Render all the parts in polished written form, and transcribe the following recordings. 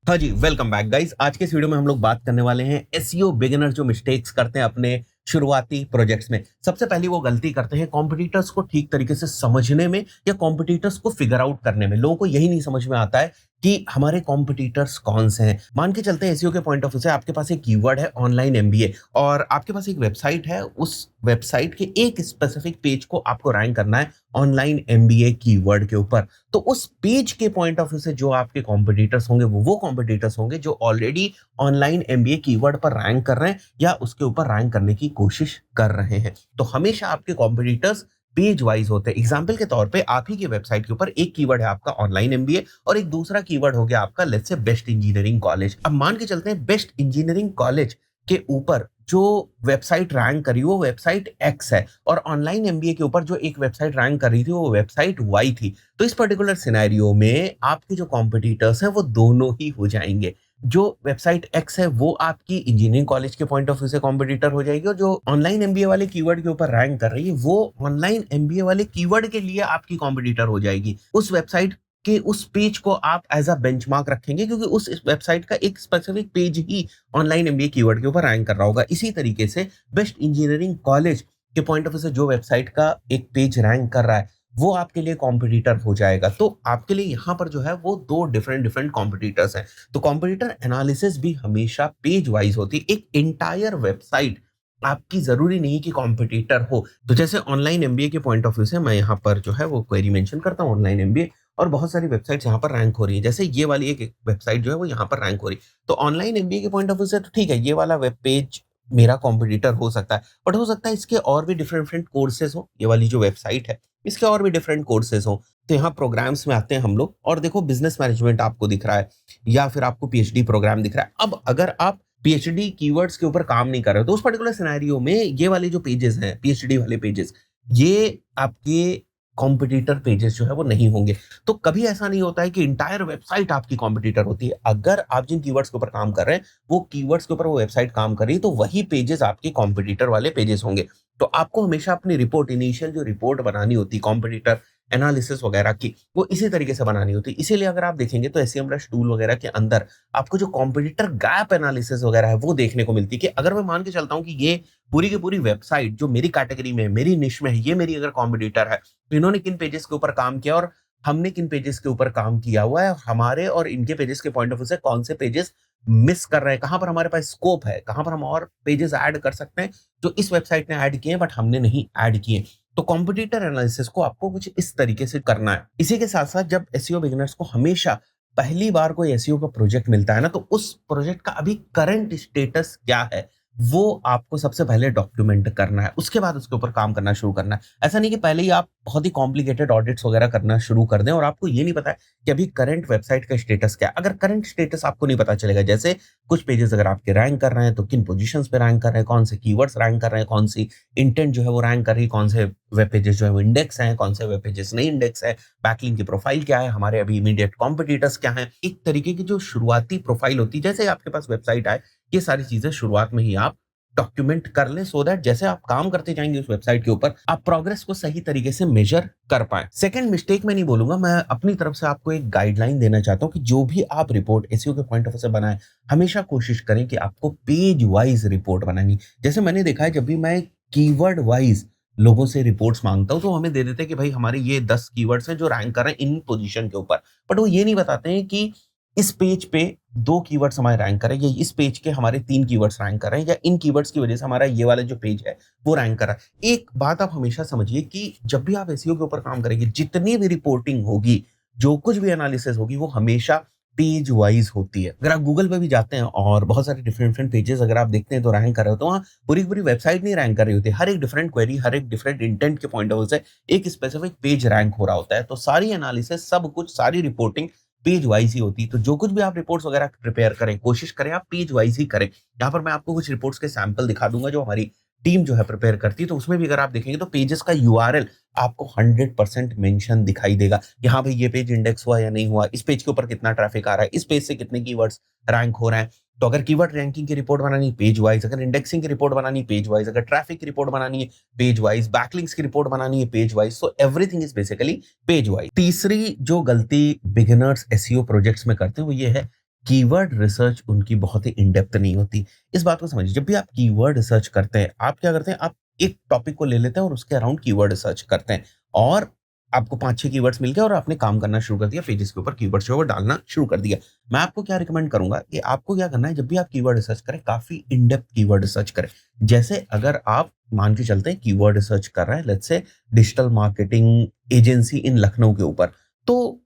हाँ जी, welcome back guys. आज के इस वीडियो में हम लोग बात करने वाले हैं एसईओ बिगिनर जो मिस्टेक्स करते हैं अपने शुरुआती प्रोजेक्ट्स में। सबसे पहली वो गलती करते हैं कॉम्पिटिटर्स को ठीक तरीके से समझने में या कॉम्पिटिटर्स को फिगर आउट करने में। लोगों को यही नहीं समझ में आता है कि हमारे कॉम्पिटिटर्स कौन से हैं। मान के चलते हैं एसईओ के पॉइंट ऑफ व्यू से आपके पास एक कीवर्ड है ऑनलाइन एमबीए और आपके पास एक वेबसाइट है। उस वेबसाइट के एक स्पेसिफिक पेज को आपको रैंक करना है ऑनलाइन एमबीए कीवर्ड के ऊपर। तो उस पेज के पॉइंट ऑफ व्यू से जो आपके कॉम्पिटिटर्स होंगे वो कॉम्पिटिटर्स होंगे जो ऑलरेडी ऑनलाइन एमबीए कीवर्ड पर रैंक कर रहे हैं या उसके ऊपर रैंक करने की कोशिश कर रहे हैं। तो हमेशा आपके कॉम्पिटिटर्स पेज वाइज होते हैं। एग्जाम्पल के तौर पे आप ही की वेबसाइट के ऊपर एक कीवर्ड है आपका ऑनलाइन एमबीए और एक दूसरा कीवर्ड हो गया आपका let's say best engineering college. अब मान के चलते हैं बेस्ट इंजीनियरिंग कॉलेज के ऊपर जो वेबसाइट रैंक करी वो वेबसाइट एक्स है और ऑनलाइन एमबीए के ऊपर जो एक वेबसाइट रैंक कर रही थी वो वेबसाइट वाई थी। तो इस पर्टिकुलर सिनेरियो में आपके जो कॉम्पिटिटर्स हैं वो दोनों ही हो जाएंगे। जो वेबसाइट एक्स है वो आपकी इंजीनियरिंग कॉलेज के पॉइंट ऑफ व्यू से कॉम्पिटिटर हो जाएगी और जो ऑनलाइन एमबीए वाले कीवर्ड के ऊपर रैंक कर रही है वो ऑनलाइन एमबीए वाले कीवर्ड के लिए आपकी कॉम्पिटिटर हो जाएगी। उस वेबसाइट के उस पेज को आप एज अ बेंचमार्क रखेंगे क्योंकि उस वेबसाइट का एक स्पेसिफिक पेज ही ऑनलाइन एमबीए कीवर्ड के ऊपर रैंक कर रहा होगा। इसी तरीके से बेस्ट इंजीनियरिंग कॉलेज के पॉइंट ऑफ व्यू से जो वेबसाइट का एक पेज रैंक कर रहा है वो आपके लिए कॉम्पिटिटर हो जाएगा। तो आपके लिए यहाँ पर जो है वो दो डिफरेंट डिफरेंट कॉम्पिटिटर्स हैं। तो कॉम्पिटिटर एनालिसिस भी हमेशा पेज वाइज होती है। एक एंटायर वेबसाइट आपकी जरूरी नहीं कि कॉम्पिटिटर हो। तो जैसे ऑनलाइन एमबीए के पॉइंट ऑफ व्यू से मैं यहाँ पर जो है वो क्वेरी मेंशन करता हूँ ऑनलाइन एमबीए और बहुत सारी वेबसाइट्स यहाँ पर रैंक हो रही है। जैसे ये वाली एक वेबसाइट जो है वो यहाँ पर रैंक हो रही है। तो ऑनलाइन एमबीए के पॉइंट ऑफ व्यू से तो ठीक है, ये वाला वेब पेज मेरा कॉम्पिटिटर हो सकता है, बट हो सकता है इसके और भी डिफरेंट डिफरेंट कोर्सेज हो। ये वाली जो वेबसाइट है इसके और भी डिफरेंट कोर्सेज हो। तो यहाँ प्रोग्राम्स में आते हैं हम लोग और देखो बिजनेस मैनेजमेंट आपको दिख रहा है या फिर आपको पीएचडी प्रोग्राम दिख रहा है। अब अगर आप पीएचडी कीवर्ड्स के ऊपर काम नहीं कर रहे हो तो उस पर्टिकुलर सिनेरियो में ये वाले जो पेजेस हैं पीएचडी वाले पेजेस ये आपके कॉम्पिटिटर पेजेस जो है वो नहीं होंगे। तो कभी ऐसा नहीं होता है कि इंटायर वेबसाइट आपकी कॉम्पिटिटर होती है। अगर आप जिन कीवर्ड्स के ऊपर काम कर रहे हैं वो कीवर्ड्स के ऊपर वो वेबसाइट काम कर रही है तो वही पेजेस आपके कॉम्पिटिटर वाले पेजेस होंगे। तो आपको हमेशा अपनी रिपोर्ट इनिशियल जो रिपोर्ट बनानी होती है कॉम्पिटिटर एनालिसिस वगैरह की वो इसी तरीके से बनानी होती है। इसीलिए अगर आप देखेंगे तो एसईएमरुश टूल वगैरह के अंदर आपको जो कॉम्पिटिटर गैप एनालिसिस वगैरह है वो देखने को मिलती है कि अगर मैं मान के चलता हूँ कि ये पूरी की पूरी वेबसाइट जो मेरी कैटेगरी में है मेरी निश में है ये मेरी अगर कॉम्पिटिटर है तो इन्होंने किन पेजेस के ऊपर काम किया और हमने किन पेजेस के ऊपर काम किया हुआ है, हमारे और इनके पेजेस के पॉइंट ऑफ व्यू से कौन से पेजेस मिस कर रहे हैं, कहां पर हमारे पास स्कोप है, कहां पर हम और पेजेस ऐड कर सकते हैं जो इस वेबसाइट ने ऐड किए हैं बट हमने नहीं ऐड किए। तो कॉम्पिटिटर एनालिसिस को आपको कुछ इस तरीके से करना है। इसी के साथ साथ जब एसईओ बिगिनर्स को हमेशा पहली बार कोई एसईओ का प्रोजेक्ट मिलता है ना तो उस प्रोजेक्ट का अभी करंट स्टेटस क्या है वो आपको सबसे पहले डॉक्यूमेंट करना है। उसके बाद उसके ऊपर काम करना शुरू करना है। ऐसा नहीं कि पहले ही आप बहुत ही कॉम्प्लिकेटेड ऑडिट्स वगैरह करना शुरू कर दें और आपको ये नहीं पता है कि अभी करंट वेबसाइट का स्टेटस क्या है। अगर करंट स्टेटस आपको नहीं पता चलेगा, जैसे कुछ पेजेस अगर आपके रैंक कर रहे हैं तो किन पोजीशंस पे रैंक कर रहे हैं, कौन से कीवर्ड्स रैंक कर रहे हैं, कौन सी इंटेंट जो है वो रैंक कर रही है, कौन से वेब पेजेस जो है वो इंडेक्स हैं, कौन से वेब पेजेस नहीं इंडेक्स है, बैकलिंक की प्रोफाइल क्या है, हमारे अभी इमीडिएट कॉम्पिटिटर्स क्या है, एक तरीके की जो शुरुआती प्रोफाइल होती है जैसे आपके पास वेबसाइट आए ये सारी चीजें शुरुआत में ही आप डॉक्यूमेंट कर लें सो दैट जैसे आप काम करते जाएंगे उस वेबसाइट के ऊपर आप प्रोग्रेस को सही तरीके से मेजर कर पाए। सेकंड मिस्टेक मैं नहीं बोलूंगा, मैं अपनी तरफ से आपको एक गाइडलाइन देना चाहता हूं कि जो भी आप रिपोर्ट एसईओ के पॉइंट ऑफ व्यू से बनाएं हमेशा कोशिश करें कि आपको पेज वाइज रिपोर्ट बनानी। जैसे मैंने देखा है जब भी मैं कीवर्ड वाइज लोगों से रिपोर्ट्स मांगता हूं तो हमें दे देते हैं कि भाई हमारे ये 10 कीवर्ड्स हैं जो रैंक कर रहे हैं इन पोजीशन के ऊपर, बट वो ये नहीं बताते हैं कि इस पेज पे 2 कीवर्ड्स हमारे रैंक कर रहे हैं या इस पेज के हमारे 3 कीवर्ड्स रैंक कर रहे हैं या इन कीवर्ड्स की वजह से हमारा ये वाला जो पेज है वो रैंक कर रहा है। एक बात आप हमेशा समझिए कि जब भी आप एसईओ के ऊपर काम करेंगे जितनी भी रिपोर्टिंग होगी जो कुछ भी एनालिसिस होगी वो हमेशा पेज वाइज होती है। अगर आप गूगल पे भी जाते हैं और बहुत सारे डिफरेंट डिफरेंट पेजेस अगर आप देखते हैं तो रैंक कर रहे हो तो वहाँ पूरी पूरी वेबसाइट नहीं रैंक कर रही होती है। हर एक डिफरेंट क्वेरी हर एक डिफरेंट इंटेंट के पॉइंट ऑफ व्यू से एक स्पेसिफिक पेज रैंक हो रहा होता है। तो सारी एनालिसिस सब कुछ सारी रिपोर्टिंग पेज वाइज ही होती है। तो जो कुछ भी आप रिपोर्ट्स वगैरह प्रिपेयर करें कोशिश करें आप पेज वाइज ही करें। यहाँ पर मैं आपको कुछ रिपोर्ट्स के सैंपल दिखा दूंगा जो हमारी टीम जो है प्रिपेयर करती है। तो उसमें भी अगर आप देखेंगे तो पेजेस का यूआरएल आपको 100% मेंशन दिखाई देगा कि हाँ भाई ये पेज इंडेक्स हुआ या नहीं हुआ, इस पेज के ऊपर कितना ट्रैफिक आ रहा है, इस पेज से कितने कीवर्ड्स रैंक हो रहे हैं। तो अगर कीवर्ड रैंकिंग की रिपोर्ट बनानी पेज वाइज, अगर इंडेक्सिंग की रिपोर्ट बनानी पेज वाइज, अगर ट्रैफिक की रिपोर्ट बनानी है पेज वाइज, बैकलिंक्स की रिपोर्ट बनानी है page wise, so everything is basically page wise. तीसरी जो गलती बिगिनर्स एसईओ प्रोजेक्ट्स में करते हैं वो ये है कीवर्ड रिसर्च उनकी बहुत ही इन डेप्थ नहीं होती। इस बात को समझिए, जब भी आप कीवर्ड रिसर्च करते हैं, आप क्या करते हैं, आप एक टॉपिक को ले लेते हैं और उसके अराउंड कीवर्ड रिसर्च करते हैं और आपको 5-6 कीवर्ड्स मिल गए और आपने काम करना शुरू कर दिया, पेजेस के ऊपर कीवर्ड्स जो है वो डालना शुरू कर दिया। मैं आपको क्या रिकमेंड करूँगा कि आपको क्या करना है, जब भी आप कीवर्ड रिसर्च करें, काफ़ी इन डेप्थ कीवर्ड रिसर्च करें। जैसे अगर आप मान के चलते हैं कीवर्ड रिसर्च कर रहे हैं, let's say digital marketing agency in Lucknow के ऊपर, तो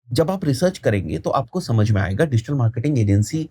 जब आप रिसर्च करेंगे तो आपको समझ में आएगा digital marketing agency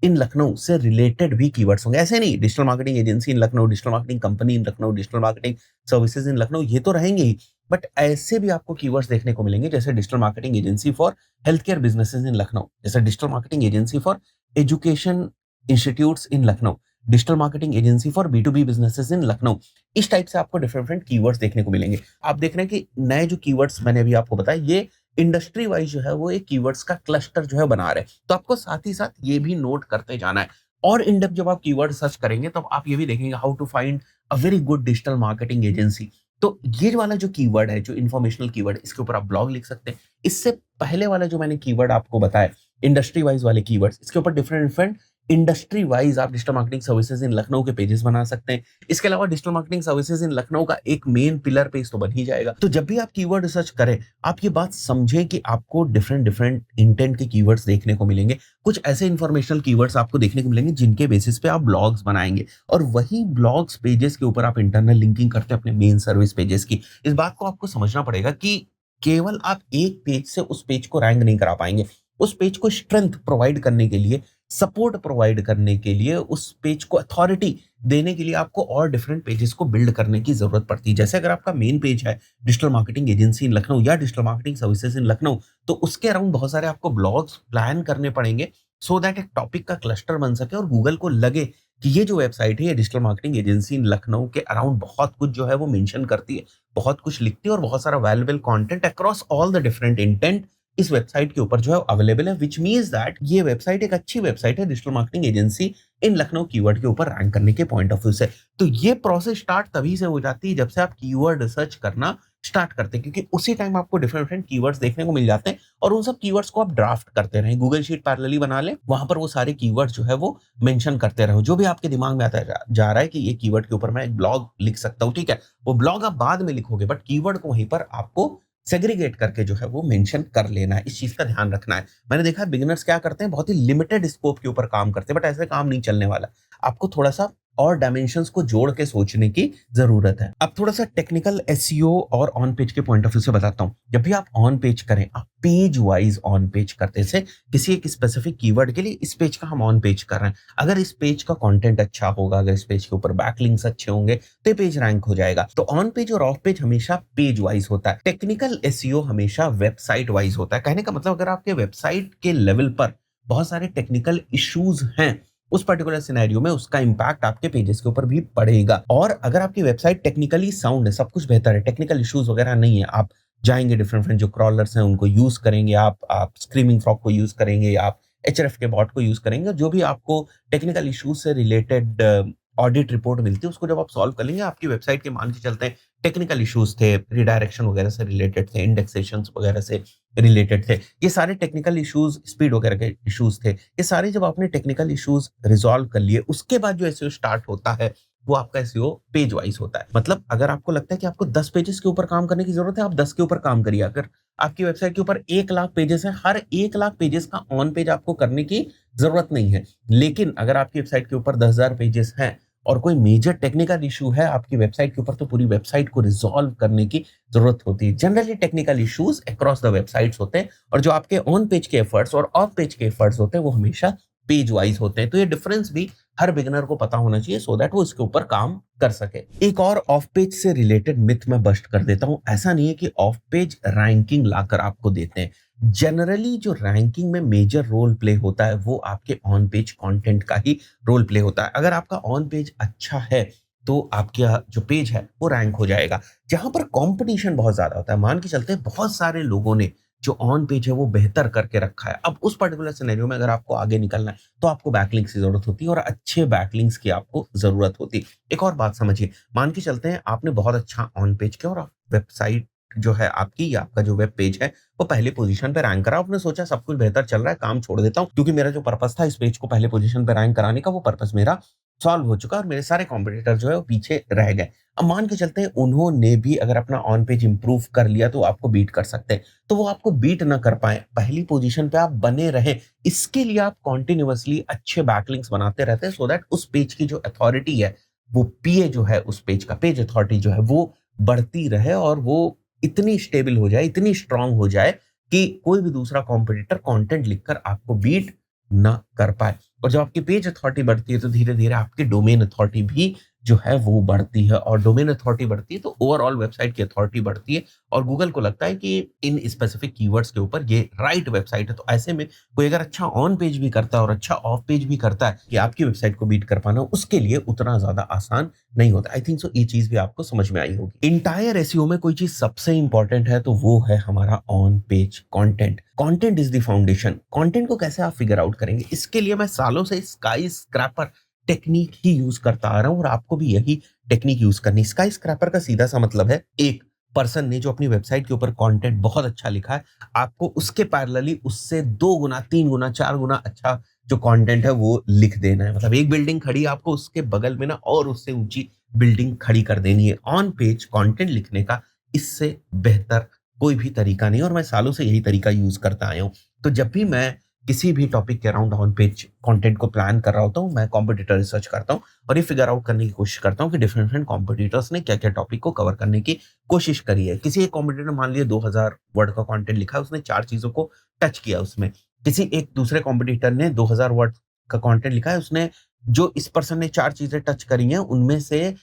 in Lucknow से रिलेटेड भी कीवर्ड्स होंगे। ऐसे नहीं digital marketing agency in Lucknow, digital marketing company in Lucknow, digital marketing services in Lucknow, ये तो रहेंगे ही। बट ऐसे भी आपको कीवर्ड्स देखने को मिलेंगे जैसे digital marketing agency for health care businesses in Lucknow, जैसे digital marketing agency for education institutes in Lucknow, digital marketing agency for B2B businesses in Lucknow. इस टाइप से आपको डिफरेंट डिफरेंट कीवर्ड्स देखने को मिलेंगे। आप देख रहे हैं कि नए जो कीवर्ड्स मैंने अभी आपको बताया, ये इंडस्ट्री वाइज जो है वो एक कीवर्ड्स का क्लस्टर जो है बना रहे हैं। तो आपको साथ ही साथ ये भी नोट करते जाना है। और इन डेप्थ जब आप कीवर्ड सर्च करेंगे तब आप ये भी देखेंगे how to find a very good digital marketing agency. तो ये वाला जो कीवर्ड है, जो इन्फॉर्मेशनल कीवर्ड है, इसके ऊपर आप ब्लॉग लिख सकते हैं। इससे पहले वाला जो मैंने कीवर्ड आपको बताया, इंडस्ट्री वाइज वाले कीवर्ड्स, इसके ऊपर डिफरेंट डिफरेंट इंडस्ट्री वाइज आप digital marketing services in Lucknow के पेजेस बना सकते हैं। इसके अलावा digital marketing services in Lucknow का एक मेन पिलर पेज तो बन ही जाएगा। तो जब भी आप कीवर्ड रिसर्च करें, आप ये बात समझें कि आपको डिफरेंट डिफरेंट इंटेंट के कीवर्ड्स देखने को मिलेंगे। कुछ ऐसे इंफॉर्मेशनल कीवर्ड्स आपको देखने को मिलेंगे जिनके बेसिस पे आप ब्लॉग्स बनाएंगे और वही ब्लॉग्स पेजेस के ऊपर आप इंटरनल लिंकिंग करते हैं अपने मेन सर्विस पेजेस की। इस बात को आपको समझना पड़ेगा कि केवल आप एक पेज से उस पेज को रैंक नहीं करा पाएंगे। उस पेज को स्ट्रेंथ प्रोवाइड करने के लिए, सपोर्ट प्रोवाइड करने के लिए, उस पेज को अथॉरिटी देने के लिए आपको और डिफरेंट पेजेस को बिल्ड करने की जरूरत पड़ती है। जैसे अगर आपका मेन पेज है digital marketing agency in Lucknow या digital marketing services in Lucknow, तो उसके अराउंड बहुत सारे आपको ब्लॉग्स प्लान करने पड़ेंगे सो दैट एक टॉपिक का क्लस्टर बन सके और गूगल को लगे कि ये जो वेबसाइट है ये digital marketing agency in Lucknow के अराउंड बहुत कुछ जो है वो मेंशन करती है, बहुत कुछ लिखती है और बहुत सारा valuable content across all the different intent इस वेबसाइट के ऊपर जो है अवेलेबल है, विच मीन्स दैट ये वेबसाइट एक अच्छी वेबसाइट है digital marketing agency in Lucknow keyword के ऊपर रैंक करने के पॉइंट ऑफ व्यू से। तो ये प्रोसेस स्टार्ट तभी से हो जाती है जब से आप कीवर्ड रिसर्च करना स्टार्ट करते हैं, क्योंकि उसी टाइम आपको डिफरेंट डिफरेंट कीवर्ड्स देखने को मिल जाते हैं और उन सब कीवर्ड्स को आप ड्राफ्ट करते रहें, गूगल शीट पैरेलली बना लें, वहां पर वो सारे कीवर्ड्स जो है वो मेंशन करते रहो। जो भी आपके दिमाग में आता जा रहा है कि ये कीवर्ड के ऊपर मैं एक ब्लॉग लिख सकता हूँ, ठीक है, वो ब्लॉग आप बाद में लिखोगे बट कीवर्ड को वहीं पर आपको सेग्रीगेट करके जो है वो मेंशन कर लेना है। इस चीज का ध्यान रखना है। मैंने देखा है बिगिनर्स क्या करते हैं, बहुत ही लिमिटेड स्कोप के ऊपर काम करते हैं, बट ऐसे काम नहीं चलने वाला। आपको थोड़ा सा और डायमेंशंस को जोड़ के सोचने की जरूरत है। अब थोड़ा सा टेक्निकल एसईओ और ऑन पेज के पॉइंट ऑफ व्यू से बताता हूं। जब भी आप ऑन पेज करें, आप पेज वाइज ऑन पेज करते से किसी एक स्पेसिफिक कीवर्ड के लिए इस पेज का हम ऑन पेज कर रहे हैं। अगर इस पेज का कंटेंट अच्छा होगा, अगर इस पेज के ऊपर बैकलिंक्स अच्छे होंगे तो ये पेज रैंक हो जाएगा। तो ऑन पेज और ऑफ पेज हमेशा पेज वाइज होता है। टेक्निकल एसईओ हमेशा वेबसाइट वाइज होता है। कहने का मतलब अगर आपके वेबसाइट के लेवल पर बहुत सारे टेक्निकल इश्यूज हैं, उस पर्टिकुलर सिनेरियो में उसका इंपैक्ट आपके पेजेस के ऊपर भी पड़ेगा। और अगर आपकी वेबसाइट टेक्निकली साउंड है, सब कुछ बेहतर है, टेक्निकल इश्यूज वगैरह नहीं है, आप जाएंगे डिफरेंट डिफरेंट जो क्रॉलर्स हैं उनको यूज करेंगे, आप स्क्रीमिंग फ्रॉग को यूज करेंगे, आप एचआरएफ के बॉट को यूज करेंगे, जो भी आपको टेक्निकल इश्यूज से रिलेटेड ऑडिट रिपोर्ट मिलती है उसको जब आप सॉल्व कर लेंगे, आपकी वेबसाइट के मान के चलते हैं टेक्निकल इश्यूज थे, रिडायरेक्शन वगैरह से रिलेटेड थे, इंडेक्सेशन वगैरह से रिलेटेड थे, ये सारे टेक्निकल इश्यूज, स्पीड वगैरह के इश्यूज थे, ये सारे जब आपने टेक्निकल इश्यूज रिजॉल्व कर लिए, उसके बाद जो एसईओ स्टार्ट होता है वो आपका एसईओ पेज वाइज होता है। मतलब अगर आपको लगता है कि आपको 10 पेजेस के ऊपर काम करने की जरूरत है, आप 10 के ऊपर काम करिए। अगर आपकी वेबसाइट के ऊपर 1 लाख पेजेस हैं, हर 1 लाख पेजेस का ऑन पेज आपको करने की जरूरत नहीं है। लेकिन अगर आपकी वेबसाइट के ऊपर 10,000 पेजेस हैं और कोई मेजर टेक्निकल इशू है आपकी वेबसाइट के ऊपर, तो पूरी वेबसाइट को रिजॉल्व करने की जरूरत होती है। Generally technical issues across the websites होते हैं और जो आपके ऑन पेज के एफर्ट्स और ऑफ पेज के एफर्ट्स होते हैं वो हमेशा पेज वाइज होते हैं। तो ये डिफरेंस भी हर बिगिनर को पता होना चाहिए सो दैट वो इसके ऊपर काम कर सके। एक और ऑफ पेज से रिलेटेड मिथ मैं बस्ट कर देता हूं। ऐसा नहीं है कि ऑफ पेज रैंकिंग लाकर आपको देते हैं। जनरली जो रैंकिंग में मेजर रोल प्ले होता है वो आपके ऑन पेज कंटेंट का ही रोल प्ले होता है। अगर आपका ऑन पेज अच्छा है तो आपका जो पेज है वो रैंक हो जाएगा। जहां पर कंपटीशन बहुत ज्यादा होता है, मान के चलते हैं बहुत सारे लोगों ने जो ऑन पेज है वो बेहतर करके रखा है, अब उस पर्टिकुलर सिनेरियो में अगर आपको आगे निकलना है तो आपको बैकलिंक्स की जरूरत होती है और अच्छे बैकलिंक्स की आपको जरूरत होती है। एक और बात समझिए, मान के चलते हैं आपने बहुत अच्छा ऑन पेज किया और आप वेबसाइट जो है आपकी या आपका जो वेब पेज है वो पहली पोजीशन पे रैंक करा। आपने सोचा सब कुछ बेहतर चल रहा है, काम छोड़ देता हूँ, क्योंकि मेरा जो पर्पस था इस पेज को पहले पोजीशन पे रैंक कराने का, वो पर्पस मेरा सॉल्व हो चुका और मेरे सारे कॉम्पिटिटर जो है वो पीछे रह गए। अब मान के चलते हैं उन्होंने भी अगर अपना ऑन पेज इंप्रूव कर लिया तो आपको बीट कर सकते हैं। तो वो आपको बीट ना कर पाए, पहली पोजीशन पे आप बने रहें, इसके लिए आप कंटिन्यूअसली अच्छे बैकलिंक्स बनाते रहते हैं, सो दैट उस पेज की जो अथॉरिटी है, वो पीए जो है उस पेज का, पेज अथॉरिटी जो है वो बढ़ती रहे और वो इतनी स्टेबल हो जाए, इतनी स्ट्रांग हो जाए कि कोई भी दूसरा कॉम्पिटिटर कंटेंट लिखकर आपको बीट ना कर पाए। और जब आपकी पेज अथॉरिटी बढ़ती है तो धीरे-धीरे आपकी डोमेन अथॉरिटी भी जो है वो बढ़ती है, और डोमेन अथॉरिटी बढ़ती है तो ओवरऑल वेबसाइट की अथॉरिटी बढ़ती है और गूगल को लगता है कि इन स्पेसिफिक कीवर्ड्स के ऊपर ये राइट वेबसाइट है। तो ऐसे में कोई अगर अच्छा ऑन पेज भी करता है और अच्छा ऑफ पेज भी करता है, कि आपकी वेबसाइट को बीट कर पाना उसके लिए उतना ज्यादा आसान नहीं होता। आई थिंक सो ये चीज भी आपको समझ में आई होगी। इंटायर एसईओ में कोई चीज सबसे इंपॉर्टेंट है तो वो है हमारा on page content. Content is the foundation. Content को कैसे आप फिगर आउट करेंगे, इसके लिए मैं सालों से स्काई स्क्रैपर टेक्निक ही यूज करता आ रहा हूं और आपको भी यही टेक्निक यूज करनी। स्काई स्क्रैपर का सीधा सा मतलब है, एक पर्सन ने जो अपनी वेबसाइट के ऊपर कंटेंट बहुत अच्छा लिखा है, आपको उसके पैरेलली उससे 2 गुना 3 गुना 4 गुना अच्छा जो कंटेंट है वो लिख देना है। मतलब एक बिल्डिंग खड़ी है, आपको उसके बगल में ना और उससे ऊंची बिल्डिंग खड़ी कर देनी है। ऑन पेज कंटेंट लिखने का इससे बेहतर कोई भी तरीका नहीं, और मैं सालों से यही तरीका यूज करता आया हूँ। तो जब भी मैं किसी भी टॉपिक के अराउंड ऑन पेज कंटेंट को प्लान कर रहा होता हूँ, मैं कॉम्पिटिटर रिसर्च करता हूँ और ये फिगर आउट करने की कोशिश करता हूँ कि डिफरेंट डिफरेंट कॉम्पिटिटर्स ने क्या क्या टॉपिक को कवर करने की कोशिश करी है। किसी एक कॉम्पिटिटर मान लिया 2000 वर्ड का कंटेंट लिखा है, उसने 4 चीजों को टच किया उसमें। किसी एक दूसरे कॉम्पिटिटर ने 2000 वर्ड का कंटेंट लिखा है, उसने जो इस पर्सन ने 4 चीजें टच करी हैं उनमें से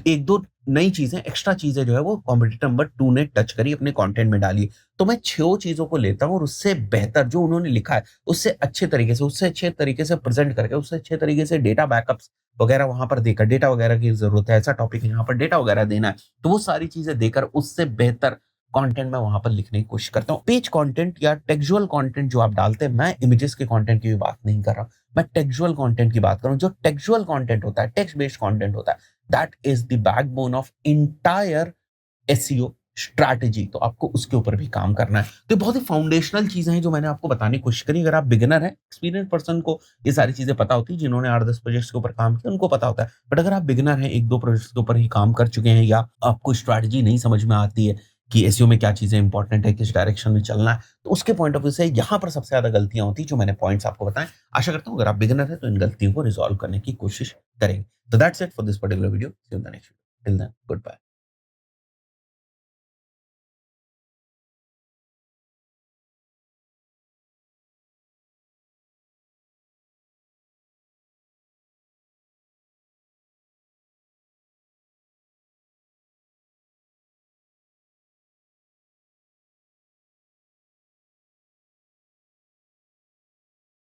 एक दो नई चीजें, एक्स्ट्रा चीजें जो है वो कॉम्पिटिटर नंबर 2 ने टच करी, अपने कंटेंट में डाली। तो मैं 6 चीजों को लेता हूँ और उससे बेहतर जो उन्होंने लिखा है उससे अच्छे तरीके से प्रेजेंट करके, उससे अच्छे तरीके से डेटा बैकअप्स वगैरह वहां पर देकर, डेटा वगैरह की जरूरत है, ऐसा टॉपिक है यहाँ पर डेटा वगैरह देना है, तो वो सारी चीजें देकर उससे बेहतर कंटेंट मैं वहां पर लिखने की कोशिश करता हूँ। पेज कंटेंट या टेक्सचुअल कंटेंट जो आप डालते हैं, मैं इमेजेस के कंटेंट की भी बात नहीं कर रहा, मैं टेक्सचुअल कंटेंट की बात कर रहा हूँ। जो टेक्सचुअल कंटेंट होता है, टेक्स्ट बेस्ड कंटेंट होता है, that is the backbone of entire SEO strategy. तो आपको उसके ऊपर भी काम करना है। तो ये बहुत ही फाउंडेशनल चीजें हैं जो मैंने आपको बताने की कोशिश करी। अगर आप बिगिनर हैं, एक्सपीरियंस पर्सन को ये सारी चीजें पता होती है, जिन्होंने 8-10 प्रोजेक्ट्स के ऊपर काम किया उनको पता होता है। बट अगर आप बिगिनर हैं, 1-2 प्रोजेक्ट्स के ऊपर ही काम कर चुके हैं, या आपको स्ट्रैटेजी नहीं समझ में आती है कि एसईओ में क्या चीजें इंपॉर्टेंट है, किस डायरेक्शन में चलना है, तो उसके पॉइंट ऑफ व्यू से यहाँ पर सबसे ज्यादा गलतियां होती है जो मैंने पॉइंट्स आपको बताएं। आशा करता हूँ अगर आप बिगिनर हैं तो इन गलतियों को रिजॉल्व करने की कोशिश करेंगे। तो that's it for this particular video. See you in the next video. Till then, good bye.